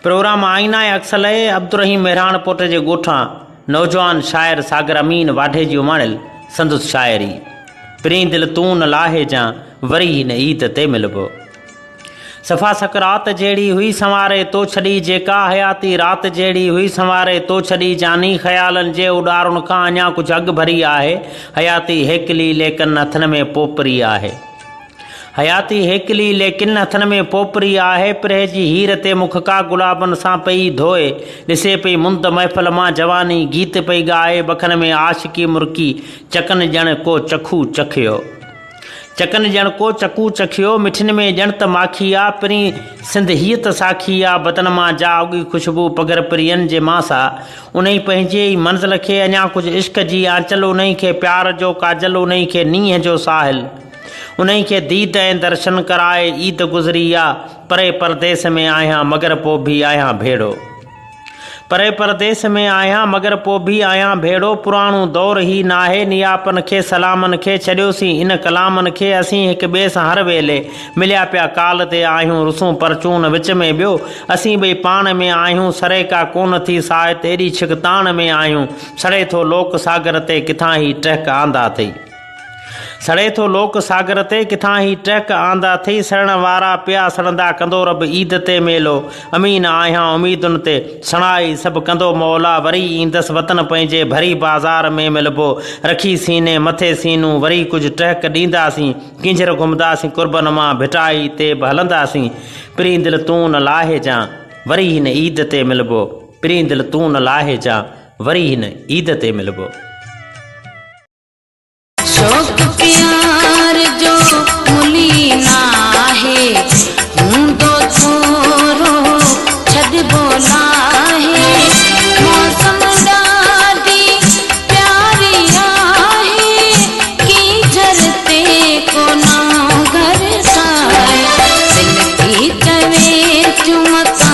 Programme आईना अक्सल अब्दुर्रहीम मेहरान पोट जे ॻोठां नौजवान शाइर सागर अमीन वाढे जी उमाणियल संदुस शाइरी pre दिल तूं न लाहे जा वरी हिन ईद ते मिलबो। सफ़ा सकरात जहिड़ी हुई संवारे तो छॾी जेका हयाती रात जहिड़ी हुई संवारे तो छॾी जानी ख़यालनि जे उॾारुनि खां अञा कुझु अॻु भरी आहे। हयाती हेकली लेकिन हथनि में पोपरी आहे। हयाती हेकली लेकिन हथनि में पोपरी आहे। प्रेह जी हीर ते मुख का गुलाबनि सां पई धोए ॾिसे पई मुंद महफ़िल मां जवानी गीत पई ॻाए। बखन में आशिकी मुर्की चकन ॼण को चखू चखियो। चकन ॼण को चकू चखियो। मिठिन में ॼण त माखी आ पिरी सिंध हीअ त साखी आ। बदन मां जा उगी ख़ुशबू पगर प्रियन जे मासा उन पंहिंजे ई मंज़िल खे अञा कुझु इश्क जी आंचल उन खे प्यार जो काजल उन खे नींहं जो साहिल उन खे दीद ऐं दर्शन कराए। ईद गुज़री आ परे परदेस में आहियां मगर पोइ बि आहियां भेड़ो। परे परदेस में आहियां मगर पोइ बि आहियां भेड़ो। पुराणो दौर ही नाहे नियापन खे सलामन खे छॾियोसीं इन कलामन खे। असीं हिक ॿिए सां हर वेले मिलिया पिया काल ते आहियूं रुसूं परचून विच में ॿियो। असीं ॿई पाण में आहियूं सरे का कोन थी साहित एॾी छिकताण में आहियूं। सड़े थो लोक सागर ते किथां ही टहक आंदा अथई। सड़े थो लोक सागर ते किथां ही टहक आंदा अथई। सड़न वारा पिया सड़ंदा कंदो रब ईद ते मेलो। अमीन आहियां उमीदुनि ते सणाई सभु कंदो मौला। वरी ईंदसि वतन पंहिंजे भरी बाज़ार में मिलबो। रखी सीने मथे सीनूं वरी कुझु टहक ॾींदासीं। किंजर घुमंदासीं कुर्बन मां भिटाई ते बि हलंदासीं। प्री दिल तूं न लाहे जा वरी हिन ईद ते मिलबो। प्री दिल तूं न लाहे जा वरी हिन ईद ते मिलबो। शौक़ प्यार जो मुली नाहे हूंदो थोरो छॾिबो नाहे। मौसम ॾाढी प्यारी आहे कीचड़ ते कोना घर ठाहे। दिल थी चवे चुमता